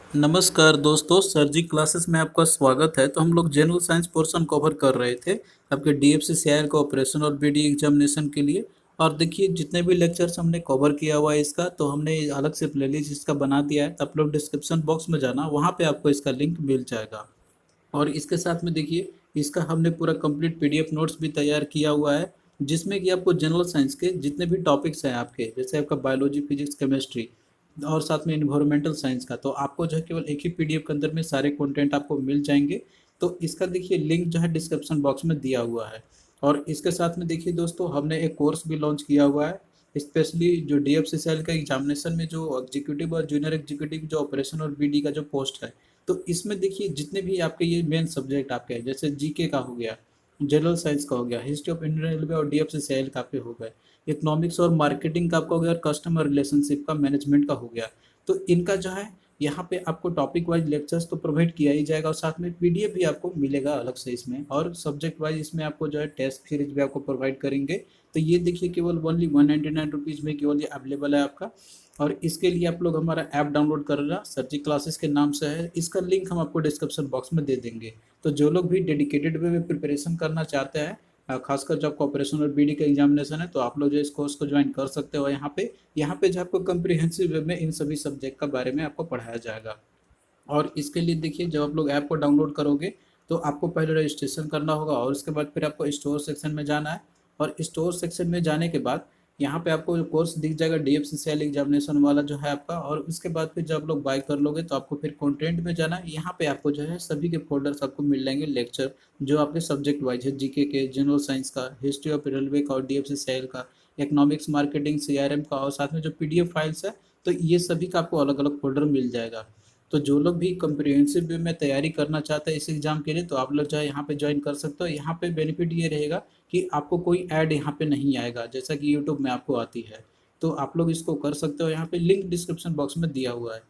नमस्कार दोस्तों, सर जी क्लासेस में आपका स्वागत है। तो हम लोग जनरल साइंस पोर्शन कवर कर रहे थे आपके डीएफसी सीआईएल का ऑपरेशन और बीडी एग्जामिनेशन के लिए। और देखिए जितने भी लेक्चर्स हमने कवर किया हुआ है इसका, तो हमने अलग से प्लेलिस्ट इसका बना दिया है। आप लोग डिस्क्रिप्शन बॉक्स में जाना, वहाँ पे आपको इसका लिंक मिल जाएगा। और इसके साथ में देखिए इसका हमने पूरा कंप्लीट पीडीएफ नोट्स भी तैयार किया हुआ है, जिसमें कि आपको जनरल साइंस के जितने भी टॉपिक्स हैं आपके, जैसे आपका बायोलॉजी, फिजिक्स, केमिस्ट्री और साथ में इन्वायरमेंटल साइंस का, तो आपको जो है केवल एक ही पीडीएफ के अंदर में सारे कंटेंट आपको मिल जाएंगे। तो इसका देखिए लिंक जो है डिस्क्रिप्शन बॉक्स में दिया हुआ है। और इसके साथ में देखिए दोस्तों, हमने एक कोर्स भी लॉन्च किया हुआ है स्पेशली जो डीएफसीसीएल का एग्जामिनेशन में जो एग्जीक्यूटिव और जूनियर एग्जीक्यूटिव जो ऑपरेशन और बीडी का जो पोस्ट है, तो इसमें देखिए जितने भी आपके ये मेन सब्जेक्ट आपके हैं, जैसे जीके का हो गया, जनरल साइंस का हो गया, हिस्ट्री ऑफ इंडियन रेलवे और डीएफसीसीएल का आपके हो गए, इकोनॉमिक्स और मार्केटिंग का आपका हो गया, और कस्टमर रिलेशनशिप का, मैनेजमेंट का हो गया। तो इनका जो है यहाँ पे आपको टॉपिक वाइज लेक्चर्स तो प्रोवाइड किया ही जाएगा, और साथ में पीडीएफ भी आपको मिलेगा अलग से इसमें, और सब्जेक्ट वाइज इसमें आपको जो है टेस्ट सीरीज भी आपको प्रोवाइड करेंगे। तो ये देखिए केवल ओनली 199 रुपीज़ में केवल ये अवेलेबल है आपका। और इसके लिए आप लोग हमारा ऐप डाउनलोड कर लेना, सर जी क्लासेस के नाम से है। इसका लिंक हम आपको डिस्क्रिप्शन बॉक्स में दे देंगे। तो जो लोग भी डेडिकेटेड वे में प्रिपरेशन करना चाहते हैं, खासकर जब आपका ऑपरेशन और बीडी का एग्जामिनेशन है, तो आप लोग जो इस कोर्स को ज्वाइन कर सकते हो। यहाँ पे जो आपको कंप्रिहेंसिव वे में इन सभी सब्जेक्ट का बारे में आपको पढ़ाया जाएगा। और इसके लिए देखिए जब आप लोग ऐप को डाउनलोड करोगे, तो आपको पहले रजिस्ट्रेशन करना होगा, और उसके बाद फिर आपको स्टोर सेक्शन में जाना है। और स्टोर सेक्शन में जाने के बाद यहाँ पे आपको जो कोर्स दिख जाएगा डीएफसीसीएल एग्जामिनेशन वाला जो है आपका, और उसके बाद फिर जब आप लोग बाय कर लोगे, तो आपको फिर कंटेंट में जाना है। यहाँ पे आपको जो है सभी के फोल्डर्स आपको मिल जाएंगे, लेक्चर जो आपके सब्जेक्ट वाइज है, जीके के, जनरल साइंस का, हिस्ट्री ऑफ रेलवे का और डीएफसीसीएल का, इकोनॉमिक्स, मार्केटिंग, सीआरएम का, और साथ में जो पीडीएफ फाइल्स है, तो ये सभी का आपको अलग अलग फोल्डर मिल जाएगा। तो जो लोग भी कम्प्रिहेंसिव वे में तैयारी करना चाहते हैं इस एग्ज़ाम के लिए, तो आप लोग जो है यहाँ पे ज्वाइन कर सकते हो। यहाँ पे बेनिफिट ये रहेगा कि आपको कोई ऐड यहाँ पे नहीं आएगा, जैसा कि यूट्यूब में आपको आती है। तो आप लोग इसको कर सकते हो, यहाँ पे लिंक डिस्क्रिप्शन बॉक्स में दिया हुआ है।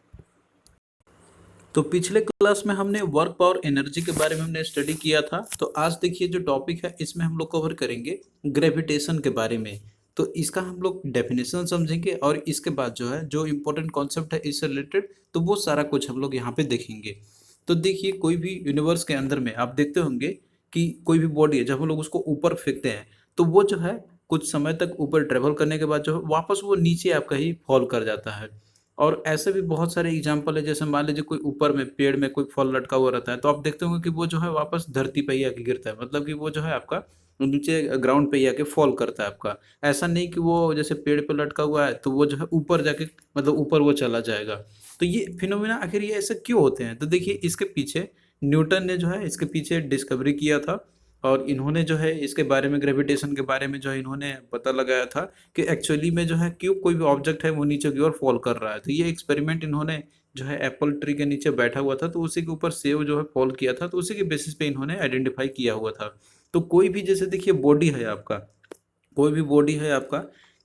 तो पिछले क्लास में हमने वर्क पावर एनर्जी के बारे में हमने स्टडी किया था। तो आज देखिए जो टॉपिक है इसमें हम लोग कवर करेंगे ग्रेविटेशन के बारे में। तो इसका हम लोग डेफिनेशन समझेंगे, और इसके बाद जो है जो इम्पोर्टेंट कॉन्सेप्ट है इससे रिलेटेड, तो वो सारा कुछ हम लोग यहाँ पे देखेंगे। तो देखिए कोई भी यूनिवर्स के अंदर में आप देखते होंगे कि कोई भी बॉडी है, जब हम लोग उसको ऊपर फेंकते हैं, तो वो जो है कुछ समय तक ऊपर ट्रेवल करने के बाद जो है वापस वो नीचे आपका ही फॉल कर जाता है। और ऐसे भी बहुत सारे एग्जाम्पल है, जैसे मान लीजिए कोई ऊपर में पेड़ में कोई फल लटका हुआ रहता है, तो आप देखते होंगे कि वो जो है वापस धरती पे ही आके गिरता है, मतलब कि वो जो है आपका नीचे ग्राउंड पे ही आके फॉल करता है आपका। ऐसा नहीं कि वो जैसे पेड़ पे लटका हुआ है तो वो जो है ऊपर जाके, मतलब ऊपर वो चला जाएगा। तो ये फिनोमेना आखिर ये ऐसे क्यों होते हैं, तो देखिए इसके पीछे न्यूटन ने जो है इसके पीछे डिस्कवरी किया था। और इन्होंने जो है इसके बारे में, ग्रेविटेशन के बारे में जो है इन्होंने पता लगाया था कि एक्चुअली में जो है क्यों कोई भी ऑब्जेक्ट है वो नीचे की ओर फॉल कर रहा है। तो ये एक्सपेरिमेंट इन्होंने जो है एप्पल ट्री के नीचे बैठा हुआ था, तो उसी के ऊपर सेब जो है फॉल किया था, तो उसी के बेसिस पे इन्होंने आइडेंटिफाई किया हुआ था। तो कोई भी जैसे देखिए बॉडी है आपका, कोई भी बॉडी है आपका,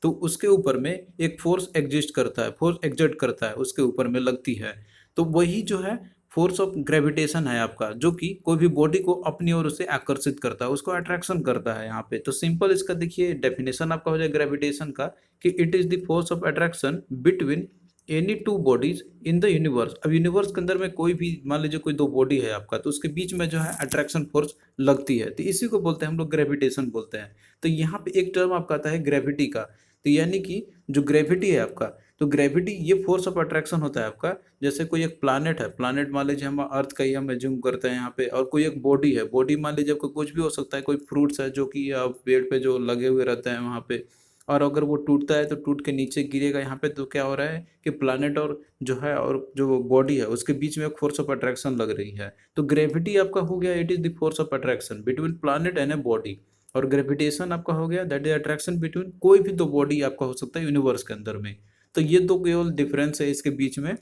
तो उसके ऊपर में एक फोर्स एग्जिस्ट करता है, फोर्स एग्जर्ट करता है, उसके ऊपर में लगती है। तो वही जो है फोर्स ऑफ ग्रेविटेशन है आपका, जो कि कोई भी बॉडी को अपनी ओर उसे आकर्षित करता है, उसको अट्रैक्शन करता है यहाँ पे। तो सिंपल इसका देखिए डेफिनेशन आपका हो जाए ग्रेविटेशन का, कि it is the force of attraction between any two bodies in the universe. अब यूनिवर्स के अंदर में कोई भी, मान लीजिए कोई दो बॉडी है आपका, तो उसके बीच में जो है अट्रैक्शन फोर्स लगती है, तो इसी को बोलते हैं हम लोग ग्रेविटेशन बोलते हैं। तो यहाँ पे एक टर्म आपका आता है ग्रेविटी का। तो यानी कि जो ग्रेविटी है आपका, तो ग्रेविटी ये फोर्स ऑफ अट्रैक्शन होता है आपका। जैसे कोई एक प्लानेट है, प्लानेट मान लीजिए हम अर्थ का ही हम एज्यूम करते हैं यहाँ पे, और कोई एक बॉडी है, बॉडी मान लीजिए आपका कुछ भी हो सकता है, कोई फ्रूट्स है जो कि पेड़ पे जो लगे हुए रहते हैं वहाँ पे, और अगर वो टूटता है तो टूट के नीचे गिरेगा यहाँ पे, तो क्या हो रहा है कि प्लानेट और जो है और जो बॉडी है उसके बीच में एक फोर्स ऑफ अट्रैक्शन लग रही है। तो ग्रेविटी आपका हो गया, it is the force of attraction between planet and a body. और ग्रेविटेशन आपका हो गया, दैट इज अट्रैक्शन बिटवीन कोई भी दो बॉडी आपका हो सकता है यूनिवर्स के अंदर में। तो ये दो केवल डिफरेंस है इसके बीच में।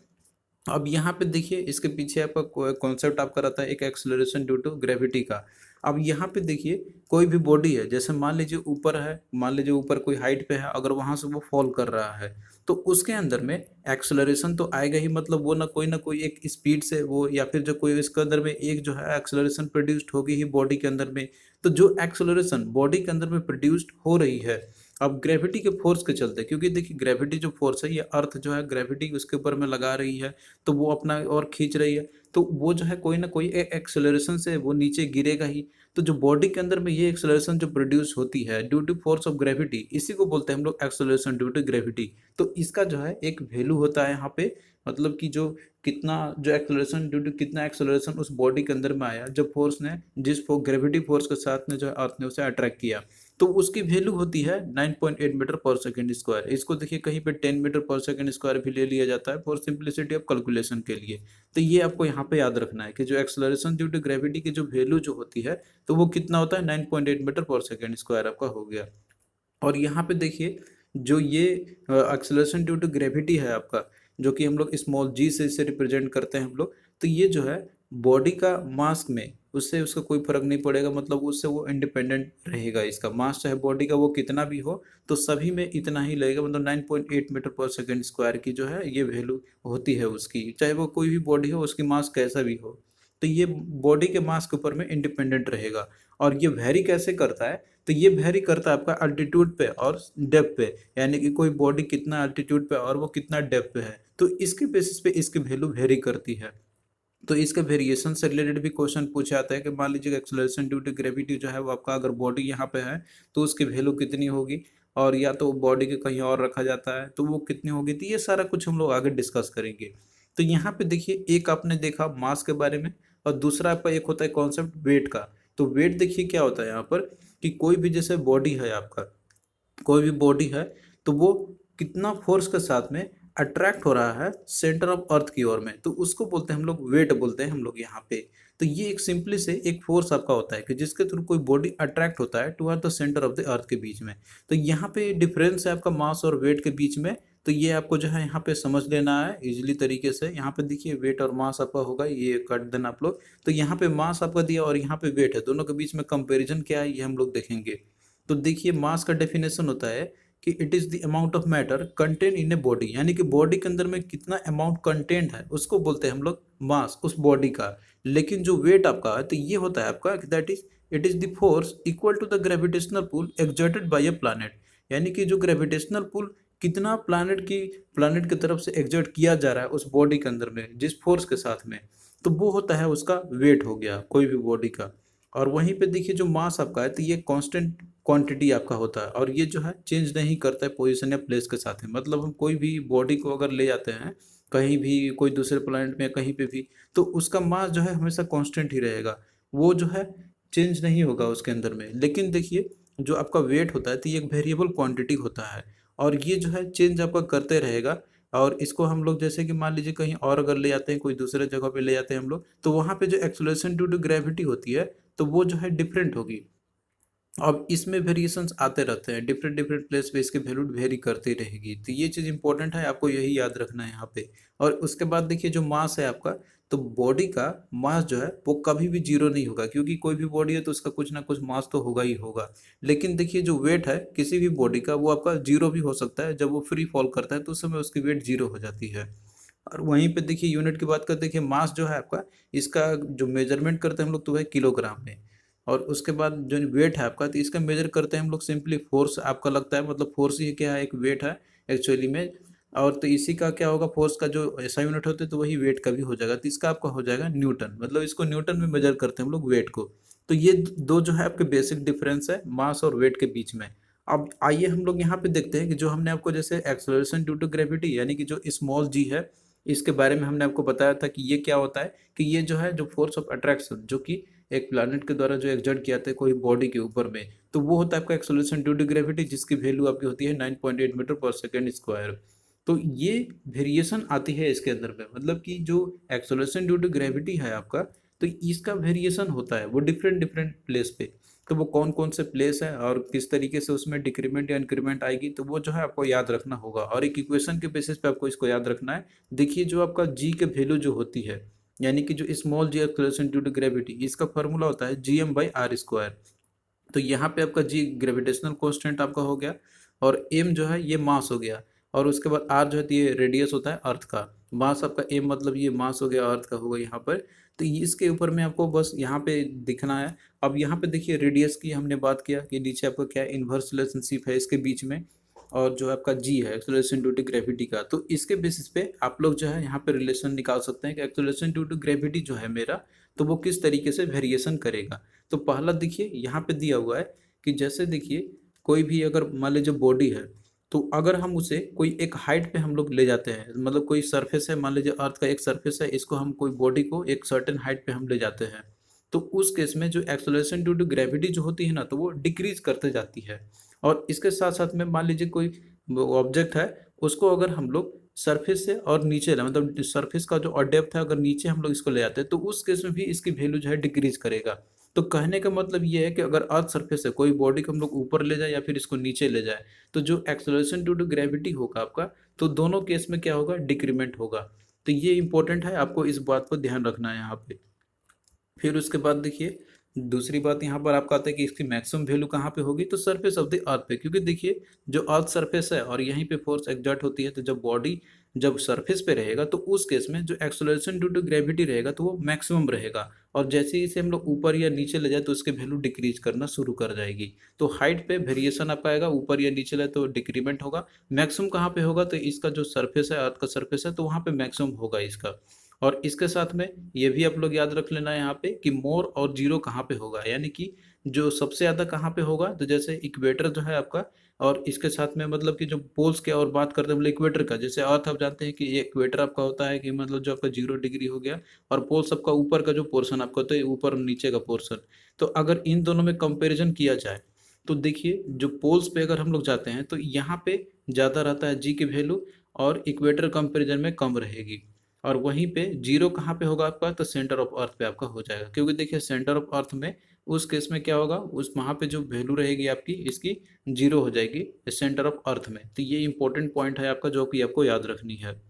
अब यहाँ पे देखिए इसके पीछे आपका कॉन्सेप्ट आपका रहता है एक एक्सेलरेशन ड्यू टू ग्रेविटी का। अब यहाँ पे देखिए कोई भी बॉडी है, जैसे मान लीजिए ऊपर है, मान लीजिए ऊपर कोई हाइट पे है, अगर वहां से वो फॉल कर रहा है, तो उसके अंदर में एक्सेलरेशन तो आएगा ही, मतलब वो ना कोई एक स्पीड से वो, या फिर जो कोई इसके अंदर में एक जो है एक्सेलरेशन प्रोड्यूस्ड होगी ही बॉडी के अंदर में। तो जो एक्सेलरेशन बॉडी के अंदर में प्रोड्यूस्ड हो रही है, अब ग्रेविटी के फोर्स के चलते, क्योंकि देखिए ग्रेविटी जो फोर्स है ये अर्थ जो है ग्रेविटी उसके ऊपर में लगा रही है, तो वो अपना और खींच रही है, तो वो जो है कोई ना कोई एक एक्सेलरेशन से वो नीचे गिरेगा ही। तो जो बॉडी के अंदर में ये एक्सेलरेशन जो प्रोड्यूस होती है due to force of gravity, इसी को बोलते हैं हम लोग एक्सेलरेशन ड्यू टू ग्रेविटी। तो इसका जो है एक वैल्यू होता है यहाँ पे, मतलब कि जो कितना जो एक्सेलरेशन ड्यू टू कितना एक्सेलरेशन उस बॉडी के अंदर में आया जब फोर्स ने जिस ग्रेविटी फोर्स के साथ में जो है अर्थ ने उसे अट्रैक्ट किया, तो उसकी वैल्यू होती है 9.8 मीटर पर सेकंड स्क्वायर। इसको देखिए कहीं पे 10 मीटर पर सेकंड स्क्वायर भी ले लिया जाता है फॉर सिंप्लिसिटी ऑफ कैलकुलेशन के लिए। तो ये आपको यहाँ पे याद रखना है कि जो एक्सेलरेशन ड्यू टू ग्रेविटी की जो वैल्यू जो होती है तो वो कितना होता है 9.8 मीटर पर सेकंड स्क्वायर आपका हो गया। और यहाँ पे देखिए जो ये एक्सेलरेशन ड्यू टू ग्रेविटी है आपका, जो कि हम लोग स्मॉल जी से इसे रिप्रेजेंट करते हैं हम लोग, तो ये जो है बॉडी का मास में उससे उसका कोई फर्क नहीं पड़ेगा, मतलब उससे वो इंडिपेंडेंट रहेगा। इसका मास चाहे बॉडी का वो कितना भी हो तो सभी में इतना ही लगेगा, मतलब 9.8 मीटर पर सेकंड स्क्वायर की जो है ये वैल्यू होती है उसकी, चाहे वो कोई भी बॉडी हो उसकी मास कैसा भी हो, तो ये बॉडी के मास के ऊपर में इंडिपेंडेंट रहेगा। और ये वेरी कैसे करता है, तो ये वेरी करता है आपका अल्टीट्यूड पे और डेप्थ पे, यानी कि कोई बॉडी कितना अल्टीट्यूड पे और वो कितना डेप्थ पे है, तो इसके बेसिस पे इसकी वैल्यू वेरी करती है। तो इसके वेरिएशन से रिलेटेड भी क्वेश्चन पूछा जाता है कि मान लीजिए एक्सेलरेशन ड्यू टू ग्रेविटी जो है वो आपका अगर बॉडी यहाँ पे है तो उसकी वैल्यू कितनी होगी, और या तो बॉडी के कहीं और रखा जाता है तो वो कितनी होगी, तो ये सारा कुछ हम लोग आगे डिस्कस करेंगे। तो यहाँ पे देखिए एक आपने देखा मास के बारे में, और दूसरा आपका एक होता है कॉन्सेप्ट वेट का। तो वेट देखिए क्या होता है यहाँ पर कि कोई भी जैसे बॉडी है आपका, कोई भी बॉडी है तो वो कितना फोर्स के साथ में अट्रैक्ट हो रहा है सेंटर ऑफ अर्थ की ओर में, तो उसको बोलते हैं हम लोग वेट बोलते हैं हम लोग यहाँ पे। तो ये एक सिंपली से एक फोर्स आपका होता है कि जिसके थ्रू कोई बॉडी अट्रैक्ट होता है toward the centre of the earth के बीच में। तो यहाँ पे डिफरेंस है आपका मास और वेट के बीच में, तो ये आपको जो है यहाँ पे समझ लेना है इजीली तरीके से। यहाँ पे देखिए वेट और मास आपका होगा, ये काट देना आप लोग। तो यहाँ पे मास आपका दिया और यहाँ पे वेट है, दोनों के बीच में कंपेरिजन क्या है ये हम लोग देखेंगे। तो देखिए मास का डेफिनेशन होता है कि it is the amount of matter content in a body, यानी कि बॉडी के अंदर में कितना अमाउंट कंटेंट है उसको बोलते हैं हम लोग मास उस बॉडी का। लेकिन जो वेट आपका है तो ये होता है आपका that is it is the force equal to the gravitational pull exerted by a planet, यानी कि जो ग्रेविटेशनल पुल कितना प्लैनेट की तरफ से एक्सर्ट किया जा रहा है उस बॉडी के अंदर में जिस फोर्स के साथ में, तो वो होता है उसका वेट हो गया कोई भी बॉडी का। और वहीं पे देखिए जो मास आपका है तो ये कांस्टेंट क्वांटिटी आपका होता है, और ये जो है चेंज नहीं करता है पोजीशन या प्लेस के साथ में। मतलब हम कोई भी बॉडी को अगर ले जाते हैं कहीं भी कोई दूसरे प्लैनेट में कहीं पे भी, तो उसका मास जो है हमेशा कांस्टेंट ही रहेगा, वो जो है चेंज नहीं होगा उसके अंदर में। लेकिन देखिए जो आपका वेट होता है तो ये एक वेरिएबल क्वांटिटी होता है, और ये जो है चेंज आपका करते रहेगा। और इसको हम लोग जैसे कि मान लीजिए कहीं और अगर ले जाते हैं कोई दूसरे जगह पे ले जाते हैं हम लोग, तो वहाँ पे जो एक्सेलरेशन ड्यू टू ग्रेविटी होती है तो वो जो है डिफरेंट होगी। अब इसमें वेरिएशंस आते रहते हैं, डिफरेंट डिफरेंट प्लेस पे इसकी वैल्यू वेरी करती रहेगी, तो ये चीज़ इंपॉर्टेंट है, आपको यही याद रखना है यहाँ पे। और उसके बाद देखिए जो मास है आपका, तो बॉडी का मास जो है वो कभी भी जीरो नहीं होगा, क्योंकि कोई भी बॉडी है तो उसका कुछ ना कुछ मास तो होगा ही होगा। लेकिन देखिए जो वेट है किसी भी बॉडी का वो आपका जीरो भी हो सकता है, जब वो फ्री फॉल करता है तो उस समय उसकी वेट जीरो हो जाती है। और वहीं पे देखिए यूनिट की बात करते हैं कि मास जो है आपका, इसका जो मेजरमेंट करते हैं हम लोग तो है किलोग्राम में। और उसके बाद जो वेट है आपका तो इसका मेजर करते हैं हम लोग सिंपली फोर्स आपका लगता है, मतलब फोर्स ही क्या है एक वेट है एक्चुअली में। और तो इसी का क्या होगा फोर्स का जो ऐसा यूनिट होता है तो वही वेट का भी हो जाएगा, तो इसका आपका हो जाएगा न्यूटन, मतलब इसको न्यूटन में मेजर करते हैं हम लोग वेट को। तो ये दो जो है आपके बेसिक डिफरेंस है मास और वेट के बीच में। अब आइए हम लोग यहाँ पे देखते हैं कि जो हमने आपको जैसे एक्सेलरेशन ड्यू टू ग्रेविटी यानी कि जो स्मॉल जी है, इसके बारे में हमने आपको बताया था कि ये क्या होता है कि ये जो है जो फोर्स ऑफ अट्रैक्शन जो कि एक प्लैनेट के द्वारा जो एक्सर्ट किया जाता है कोई बॉडी के ऊपर में, तो वो होता है आपका एक्सेलरेशन ड्यू टू ग्रेविटी, जिसकी वैल्यू आपकी होती है 9.8 मीटर पर सेकेंड स्क्वायर। तो ये वेरिएशन आती है इसके अंदर में, मतलब कि जो एक्सेलरेशन ड्यू टू ग्रेविटी है आपका, तो इसका वेरिएशन होता है वो डिफरेंट डिफरेंट प्लेस पे। तो वो कौन कौन से प्लेस है और किस तरीके से उसमें डिक्रीमेंट या इंक्रीमेंट आएगी, तो वो जो है आपको याद रखना होगा, और एक इक्वेशन के बेसिस पे आपको इसको याद रखना है। देखिए जो आपका जी के वैल्यू जो होती है, यानी कि जो small g acceleration due to gravity, इसका फॉर्मूला होता है Gm/r²। तो यहाँ पे आपका जी ग्रेविटेशनल कांस्टेंट आपका हो गया, और एम जो है ये मास हो गया, और उसके बाद आर जो है ये रेडियस होता है अर्थ का। मास आपका एम मतलब ये मास हो गया अर्थ का होगा यहाँ पर। तो इसके ऊपर में आपको बस यहाँ पे दिखना है। अब यहाँ पे देखिए रेडियस की हमने बात किया कि नीचे आपका क्या इन्वर्स रिलेशनशिप है इसके बीच में, और जो आपका जी है एक्सेलरेशन ड्यू टू ग्रेविटी का, तो इसके बेसिस पे आप लोग जो है यहाँ पे रिलेशन निकाल सकते हैं कि एक्सेलरेशन ड्यू टू ग्रेविटी जो है मेरा, तो वो किस तरीके से वेरिएशन करेगा। तो पहला देखिए यहाँ पे दिया हुआ है कि जैसे देखिए कोई भी अगर मान लीजिए बॉडी है, तो अगर हम उसे कोई एक हाइट पे हम लोग ले जाते हैं, मतलब कोई सरफेस है, मान लीजिए अर्थ का एक सरफेस है, इसको हम कोई बॉडी को एक सर्टेन हाइट पे हम ले जाते हैं, तो उस केस में जो एक्सेलरेशन ड्यू टू ग्रेविटी जो होती है ना, तो वो डिक्रीज करते जाती है। और इसके साथ साथ में मान लीजिए कोई ऑब्जेक्ट है, उसको अगर हम लोग सरफेस से और नीचे मतलब सरफेस का जो डेप्थ है अगर नीचे हम लोग इसको ले जाते हैं, तो उस केस में भी इसकी वैल्यू जो है डिक्रीज करेगा। तो कहने का मतलब ये है कि अगर अर्थ सरफेस है, कोई बॉडी को हम लोग ऊपर ले जाए या फिर इसको नीचे ले जाए, तो जो एक्सेलरेशन ड्यू टू ग्रेविटी होगा आपका, तो दोनों केस में क्या होगा, डिक्रीमेंट होगा। तो ये इंपॉर्टेंट है, आपको इस बात पर ध्यान रखना है यहाँ पे। फिर उसके बाद देखिए दूसरी बात यहाँ पर आपका आता है कि इसकी मैक्सिमम वैल्यू कहाँ पे होगी, तो सरफेस ऑफ द अर्थ पे, क्योंकि देखिए जो अर्थ सरफेस है और यहीं पे फोर्स एग्जर्ट होती है, तो जब बॉडी जब सरफेस पे रहेगा तो उस केस में जो एक्सेलरेशन ड्यू टू ग्रेविटी रहेगा तो वो मैक्सिमम रहेगा, और जैसे ही इसे हम लोग ऊपर या नीचे ले जाए तो उसकी वैल्यू डिक्रीज करना शुरू कर जाएगी। तो हाइट पे वेरिएशन आपका आएगा, ऊपर या नीचे ले तो डिक्रीमेंट होगा। मैक्सिमम कहाँ पे होगा, तो इसका जो सरफेस है अर्थ का सरफेस है, तो वहाँ पे मैक्सिमम होगा इसका। और इसके साथ में ये भी आप लोग याद रख लेना यहाँ पे कि मोर और जीरो कहाँ पे होगा, यानी कि जो सबसे ज़्यादा कहाँ पे होगा, तो जैसे इक्वेटर जो है आपका, और इसके साथ में मतलब कि जो पोल्स के और बात करते हैं हम लोग इक्वेटर का, जैसे अर्थ आप जानते हैं कि ये इक्वेटर आपका होता है कि मतलब जो आपका 0 डिग्री हो गया, और पोल्स आपका ऊपर का जो पोर्शन आपका होता है ऊपर और नीचे का पोर्शन। तो अगर इन दोनों में कंपेरिजन किया जाए, तो देखिए जो पोल्स पे अगर हम लोग जाते हैं तो यहाँ पे ज़्यादा रहता है जी की वैल्यू, और इक्वेटर कंपेरिजन में कम रहेगी। और वहीं पे जीरो कहाँ पे होगा आपका, तो सेंटर ऑफ अर्थ पे आपका हो जाएगा, क्योंकि देखिए सेंटर ऑफ अर्थ में उस केस में क्या होगा, उस वहाँ पे जो वैल्यू रहेगी आपकी इसकी जीरो हो जाएगी सेंटर ऑफ अर्थ में। तो ये इंपॉर्टेंट पॉइंट है आपका जो कि आपको याद रखनी है।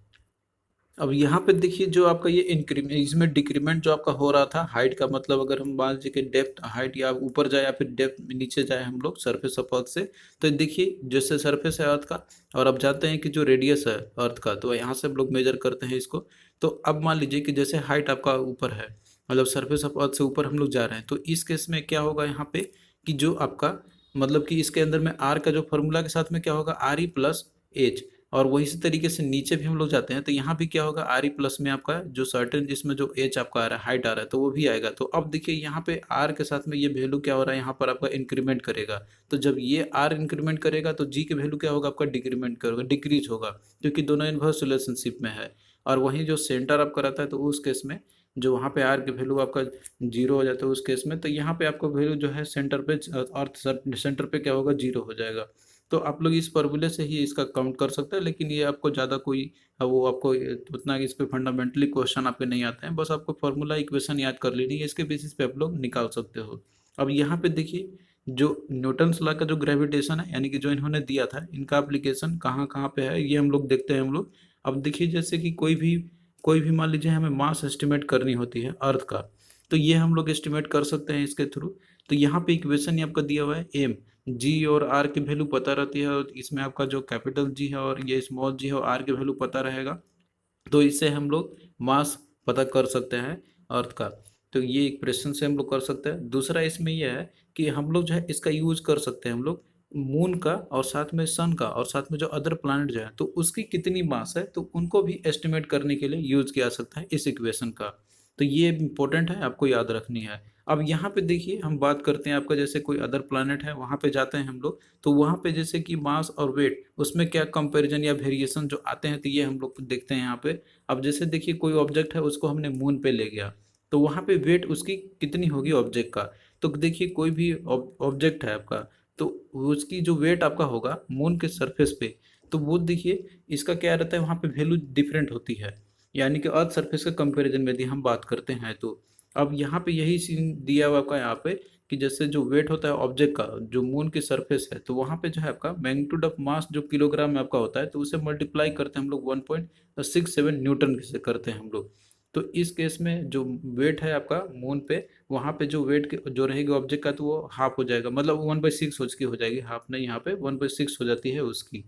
अब यहाँ पे देखिए जो आपका ये इंक्रीमेंट इसमें डिक्रीमेंट जो आपका हो रहा था हाइट का, मतलब अगर हम मान लीजिए कि डेप्थ हाइट या ऊपर जाए या फिर डेप्थ नीचे जाए हम लोग सरफेस ऑफ अर्थ से, तो देखिए जैसे सरफेस है अर्थ का, और अब जानते हैं कि जो रेडियस है अर्थ का, तो यहाँ से हम लोग मेजर करते हैं इसको। तो अब मान लीजिए कि जैसे हाइट आपका ऊपर है, मतलब सरफेस ऑफ अर्थ से ऊपर हम लोग जा रहे हैं, तो इस केस में क्या होगा यहाँ पे कि जो आपका मतलब कि इसके अंदर में आर का जो फॉर्मूला के साथ में क्या होगा, आर ई प्लस एच। और वही इसी तरीके से नीचे भी हम लोग जाते हैं तो यहाँ भी क्या होगा, आर ई प्लस में आपका जो सर्टेन जिसमें जो एच आपका आ रहा है हाइट आ रहा है तो वो भी आएगा। तो अब देखिए यहाँ पे आर के साथ में ये वैल्यू क्या हो रहा है, यहाँ पर आपका इंक्रीमेंट करेगा। तो जब ये आर इंक्रीमेंट करेगा तो जी की वैल्यू क्या होगा, आपका डिक्रीमेंट करेगा, डिक्रीज होगा, क्योंकि दोनों इनवर्स रिलेशनशिप में है। और वहीं जो सेंटर आपका रहता है तो उस केस में जो वहाँ पे आर की वैल्यू आपका जीरो हो जाता है उस केस में, तो यहाँ पे आपको वैल्यू जो है सेंटर पे अर्थ सेंटर पे क्या होगा, जीरो हो जाएगा। तो आप लोग इस फॉर्मूले से ही इसका काउंट कर सकते हैं, लेकिन ये आपको ज़्यादा कोई वो आपको उतना इस पे फंडामेंटली क्वेश्चन आपके नहीं आते हैं, बस आपको फॉर्मूला इक्वेशन याद कर लेनी है, इसके बेसिस पे आप लोग निकाल सकते हो। अब यहाँ पे देखिए जो न्यूटन्स लॉ का जो ग्रेविटेशन है, यानी कि जो इन्होंने दिया था, इनका एप्लीकेशन कहाँ कहाँ पे है ये हम लोग देखते हैं हम लोग। अब देखिए जैसे कि कोई भी मान लीजिए हमें मास एस्टिमेट करनी होती है अर्थ का, तो ये हम लोग एस्टिमेट कर सकते हैं इसके थ्रू। तो यहाँ पे इक्वेशन ही आपका दिया हुआ है, एम जी और आर की वैल्यू पता रहती है, और इसमें आपका जो कैपिटल जी है और ये स्मॉल जी है और आर की वैल्यू पता रहेगा, तो इससे हम लोग मास पता कर सकते हैं अर्थ का। तो ये इक्वेशन से हम लोग कर सकते हैं। दूसरा इसमें यह है कि हम लोग जो है इसका यूज कर सकते हैं हम लोग मून का, और साथ में सन का, और साथ में जो अदर प्लानट जो है तो उसकी कितनी मास है, तो उनको भी एस्टिमेट करने के लिए यूज किया सकता है इस इक्वेशन का। तो ये इंपॉर्टेंट है, आपको याद रखनी है। अब यहाँ पे देखिए हम बात करते हैं आपका, जैसे कोई अदर प्लानट है वहाँ पे जाते हैं हम लोग, तो वहाँ पे जैसे कि मास और वेट उसमें क्या कंपैरिजन या वेरिएशन जो आते हैं, तो ये हम लोग देखते हैं यहाँ पे। अब जैसे देखिए कोई ऑब्जेक्ट है उसको हमने मून पे ले गया, तो वहाँ पे वेट उसकी कितनी होगी ऑब्जेक्ट का। तो देखिए कोई भी ऑब्जेक्ट है आपका, तो उसकी जो वेट आपका होगा मून के सरफेस पे, तो वो देखिए इसका क्या रहता है, वहाँ पे वैल्यू डिफरेंट होती है, यानी कि अर्थ सरफेस के कंपैरिजन में यदि हम बात करते हैं तो। अब यहाँ पे यही सीन दिया हुआ आपका यहाँ पे कि जैसे जो वेट होता है ऑब्जेक्ट का जो मून की सरफेस है, तो वहाँ पे जो है आपका मैग्नीट्यूड ऑफ मास जो किलोग्राम में आपका होता है, तो उसे मल्टीप्लाई करते हैं हम लोग 1.67 न्यूटन से करते हैं हम लोग। तो इस केस में जो वेट है आपका मून पे, वहाँ पे जो वेट जो रहेगी ऑब्जेक्ट का, तो वो हाफ हो जाएगा, मतलब 1/6 उसकी हो जाएगी, हाफ नहीं यहाँ पे 1/6 हो जाती है उसकी।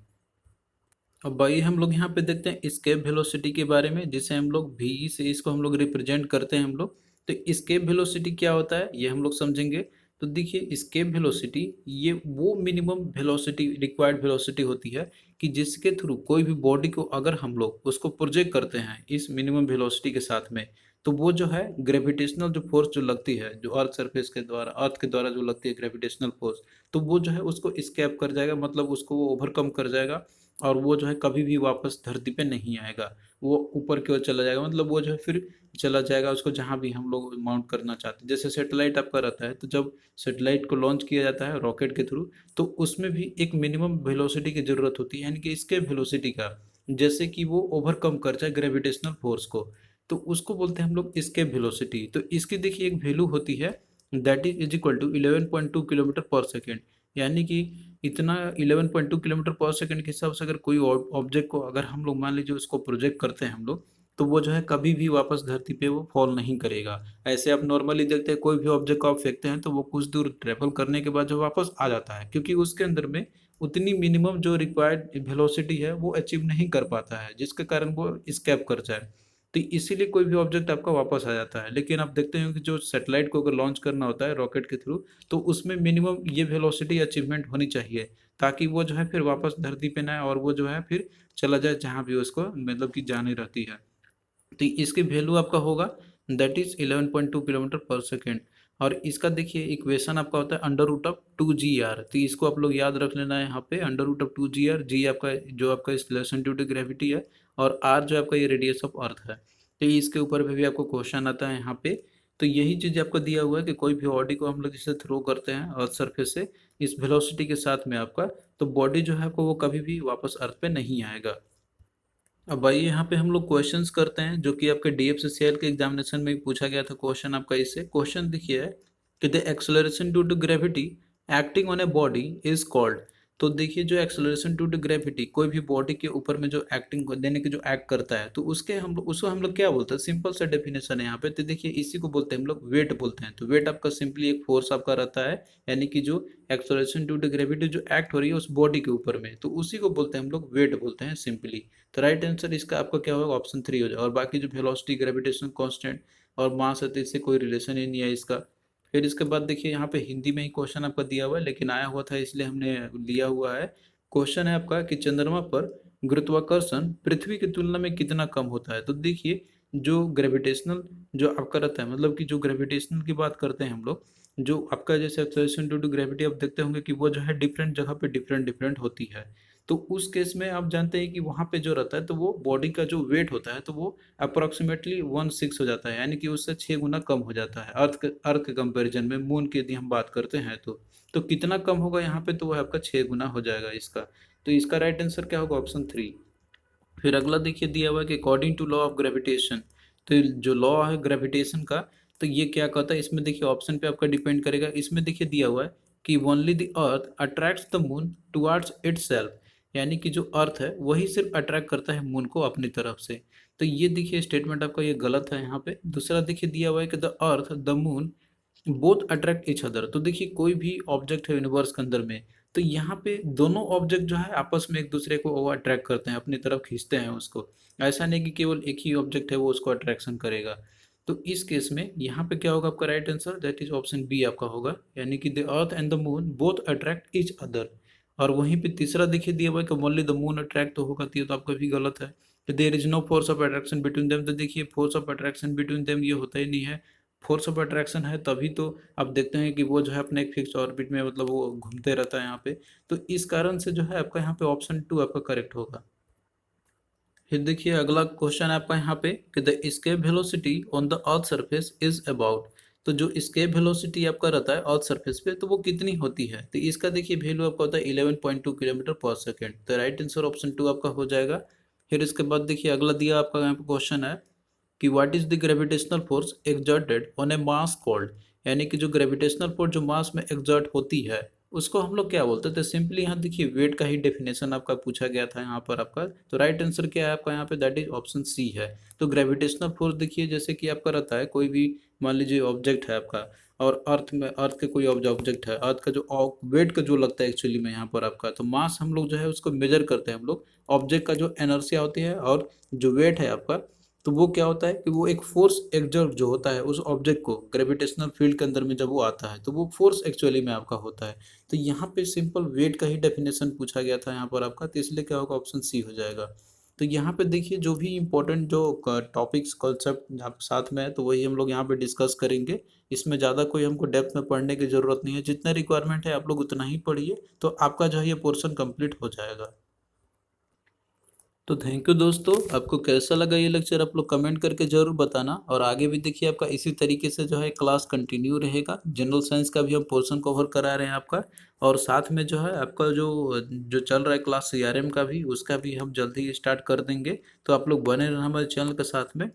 अब भाई हम लोग यहाँ पे देखते हैं escape velocity के बारे में, जिसे हम लोग VE से इसको हम लोग रिप्रेजेंट करते हैं हम लोग। तो escape velocity क्या होता है ये हम लोग समझेंगे। तो देखिए escape velocity ये वो मिनिमम वेलोसिटी रिक्वायर्ड वेलोसिटी होती है कि जिसके थ्रू कोई भी बॉडी को अगर हम लोग उसको प्रोजेक्ट करते हैं इस मिनिमम वेलोसिटी के साथ में, तो वो जो है ग्रेविटेशनल जो फोर्स जो लगती है, जो अर्थ सरफेस के द्वारा, अर्थ के द्वारा जो लगती है ग्रेविटेशनल फोर्स, तो वो जो है उसको स्केप कर जाएगा, मतलब उसको वो ओवरकम कर जाएगा। और वो जो है कभी भी वापस धरती पे नहीं आएगा, वो ऊपर की ओर चला जाएगा, मतलब वो जो है फिर चला जाएगा उसको जहाँ भी हम लोग माउंट करना चाहते हैं। जैसे सेटेलाइट आपका रहता है, तो जब सेटेलाइट को लॉन्च किया जाता है रॉकेट के थ्रू, तो उसमें भी एक मिनिमम वेलोसिटी की ज़रूरत होती है, यानी कि इसके वेलोसिटी का, जैसे कि वो ओवरकम कर जाए ग्रेविटेशनल फोर्स को, तो उसको बोलते हैं हम लोग इसके वेलोसिटी। तो इसकी देखिए एक वैल्यू होती है, that is equal to 11.2 kilometre पर सेकेंड, यानी कि इतना 11.2 किलोमीटर पर सेकंड के हिसाब से अगर कोई ऑब्जेक्ट को अगर हम लोग मान लीजिए उसको प्रोजेक्ट करते हैं हम लोग, तो वो जो है कभी भी वापस धरती पे वो फॉल नहीं करेगा। ऐसे आप नॉर्मली देखते हैं कोई भी ऑब्जेक्ट को आप फेंकते हैं तो वो कुछ दूर ट्रेवल करने के बाद जो वापस आ जाता है, क्योंकि उसके अंदर में उतनी मिनिमम जो रिक्वायर्ड वेलोसिटी है वो अचीव नहीं कर पाता है, जिसके कारण वो स्केप कर जाए। तो इसीलिए कोई भी ऑब्जेक्ट आपका वापस आ जाता है। लेकिन आप देखते हैं कि जो सैटेलाइट को अगर लॉन्च करना होता है रॉकेट के थ्रू, तो उसमें मिनिमम ये वेलोसिटी अचीवमेंट होनी चाहिए, ताकि वो जो है फिर वापस धरती पे ना आए और वो जो है फिर चला जाए जहाँ भी उसको मतलब कि जानी रहती है। तो इसकी वैल्यू आपका होगा दैट इज 11.2 किलोमीटर पर सेकेंड। और इसका देखिए इक्वेशन आपका होता है अंडर रूट ऑफ 2 GR। तो इसको आप लोग याद रख लेना है यहाँ पे, अंडर रूट ऑफ 2 GR, जी आपका जो आपका एक्सेलरेशन ड्यू टू ग्रेविटी है, और आर जो आपका ये रेडियस ऑफ अर्थ है। तो इसके ऊपर भी आपको क्वेश्चन आता है यहाँ पे। तो यही चीज़ आपको दिया हुआ है कि कोई भी बॉडी को हम लोग इसे थ्रो करते हैं अर्थ सरफेस से इस वेलोसिटी के साथ में आपका, तो बॉडी जो है आपको वो कभी भी वापस अर्थ पे नहीं आएगा। अब आइए यहाँ पे हम लोग क्वेश्चंस करते हैं, जो कि आपके DFCCL के एग्जामिनेशन में भी पूछा गया था क्वेश्चन आपका। इससे क्वेश्चन देखिए है कि the acceleration due to gravity acting on a body is called. तो देखिए जो एक्सेलरेशन ड्यू टू ग्रेविटी कोई भी बॉडी के ऊपर में जो एक्टिंग देने के जो एक्ट करता है, तो उसके हम लोग उसको हम लोग क्या बोलते हैं, सिंपल सा डेफिनेशन है यहाँ पे। तो देखिए इसी को बोलते हैं हम लोग वेट बोलते हैं। तो वेट आपका सिंपली एक फोर्स आपका रहता है, यानी कि जो एक्सेलरेशन ड्यू टू ग्रेविटी जो एक्ट हो रही है उस बॉडी के ऊपर में, तो उसी को बोलते हैं हम लोग वेट बोलते हैं सिंपली। तो राइट आंसर इसका आपका क्या होगा, ऑप्शन 3 हो जाएगा। और बाकी जो वेलोसिटी ग्रेविटेशन कांस्टेंट और मास है, तो इससे कोई रिलेशन ही नहीं है इसका। फिर इसके बाद देखिए यहाँ पे हिंदी में ही क्वेश्चन आपका दिया हुआ है, लेकिन आया हुआ था इसलिए हमने लिया हुआ है। क्वेश्चन है आपका कि चंद्रमा पर गुरुत्वाकर्षण पृथ्वी की तुलना में कितना कम होता है। तो देखिए जो ग्रेविटेशनल जो आपका रहता है, मतलब कि जो ग्रेविटेशनल की बात करते हैं हम लोग, जो आपका जैसे एक्सेलरेशन ड्यू टू ग्रेविटी आप देखते होंगे कि वो जो है डिफरेंट जगह पे डिफरेंट डिफरेंट होती है। तो उस केस में आप जानते हैं कि वहाँ पे जो रहता है, तो वो बॉडी का जो वेट होता है, तो वो अप्रोक्सीमेटली 1/6 हो जाता है, यानी कि उससे 6 गुना कम हो जाता है अर्थ के कंपेरिजन में। मून की यदि हम बात करते हैं तो कितना कम होगा यहाँ पे, तो वो आपका 6 गुना हो जाएगा इसका। तो इसका राइट आंसर क्या होगा, ऑप्शन 3। फिर अगला देखिए दिया हुआ है कि according to law of gravitation. तो जो लॉ है ग्रेविटेशन का, तो ये क्या कहता है, इसमें देखिए ऑप्शन पे आपका डिपेंड करेगा। इसमें देखिए दिया हुआ है कि only the earth attracts the moon towards itself, यानी कि जो अर्थ है वही सिर्फ अट्रैक्ट करता है मून को अपनी तरफ से। तो ये देखिए स्टेटमेंट आपका ये गलत है यहाँ पे। दूसरा देखिए दिया हुआ है कि the earth the moon both attract each other. तो देखिए कोई भी ऑब्जेक्ट है यूनिवर्स के अंदर में, तो यहाँ पे दोनों ऑब्जेक्ट जो है आपस में एक दूसरे को वो अट्रैक्ट करते हैं, अपनी तरफ खींचते हैं उसको। ऐसा नहीं कि केवल एक ही ऑब्जेक्ट है वो उसको अट्रैक्शन करेगा। तो इस केस में यहाँ पे क्या होगा आपका right answer, that is option B आपका होगा, यानी कि the earth and the moon both attract each other. और वहीं पे तीसरा देखिए दिया हुआ है कि ओनली द मून अट्रैक्ट तो होगा, तो आपका भी गलत है। There is no force of attraction between them. तो देखिए force of attraction between them ये होता ही नहीं है। फोर्स ऑफ अट्रैक्शन है तभी तो आप देखते हैं कि वो जो है अपने एक फिक्स ऑर्बिट में, मतलब वो घूमते रहता है यहाँ पे। तो इस कारण से जो है आपका यहाँ पे ऑप्शन 2 आपका करेक्ट होगा। फिर देखिए अगला क्वेश्चन है आपका यहाँ पे कि the escape velocity on the earth surface is about. तो जो एस्केप वेलोसिटी आपका रहता है अर्थ सरफेस पे, तो वो कितनी होती है। तो इसका देखिए वैल्यू आपका होता है 11.2 किलोमीटर पर सेकेंड। तो राइट आंसर ऑप्शन 2 आपका हो जाएगा। फिर इसके बाद देखिए अगला दिया आपका यहाँ पे क्वेश्चन है कि what is the gravitational force exerted on A mass called, यानी कि जो ग्रेविटेशनल फोर्स जो मास में एक्सर्ट होती है उसको हम लोग क्या बोलते थे सिंपली। यहाँ देखिए वेट का ही डेफिनेशन आपका पूछा गया था यहाँ पर आपका, तो राइट आंसर क्या है आपका यहाँ पे, दैट इज ऑप्शन सी है। तो ग्रेविटेशनल फोर्स देखिए जैसे कि आपका रहता है, कोई भी मान लीजिए ऑब्जेक्ट है आपका, और अर्थ में, अर्थ के कोई ऑब्जेक्ट है, अर्थ का जो वेट का जो लगता है एक्चुअली में यहाँ पर आपका, तो मास हम लोग जो है उसको मेजर करते हैं हम लोग, ऑब्जेक्ट का जो एनर्सिया होती है और जो वेट है आपका, तो वो क्या होता है कि वो एक फोर्स एक्सर्ट जो होता है उस ऑब्जेक्ट को ग्रेविटेशनल फील्ड के अंदर में जब वो आता है, तो वो फोर्स एक्चुअली में आपका होता है। तो यहाँ पे सिंपल वेट का ही डेफिनेशन पूछा गया था यहाँ पर आपका, तो इसलिए क्या होगा, ऑप्शन सी हो जाएगा। तो यहाँ पे देखिए जो भी इम्पोर्टेंट जो टॉपिक्स कॉन्सेप्ट यहाँ पे साथ में है, तो वही हम लोग यहाँ पे डिस्कस करेंगे। इसमें ज़्यादा कोई हमको डेप्थ में पढ़ने की ज़रूरत नहीं है, जितना रिक्वायरमेंट है आप लोग उतना ही पढ़िए, तो आपका जो है ये पोर्शन कंप्लीट हो जाएगा। तो थैंक यू दोस्तों, आपको कैसा लगा ये लेक्चर आप लोग कमेंट करके ज़रूर बताना, और आगे भी देखिए आपका इसी तरीके से जो है क्लास कंटिन्यू रहेगा। जनरल साइंस का भी हम पोर्शन कवर करा रहे हैं आपका, और साथ में जो है आपका जो जो चल रहा है क्लास सीआरएम का भी, उसका भी हम जल्दी ही स्टार्ट कर देंगे। तो आप लोग बने रहना हमारे चैनल के साथ में।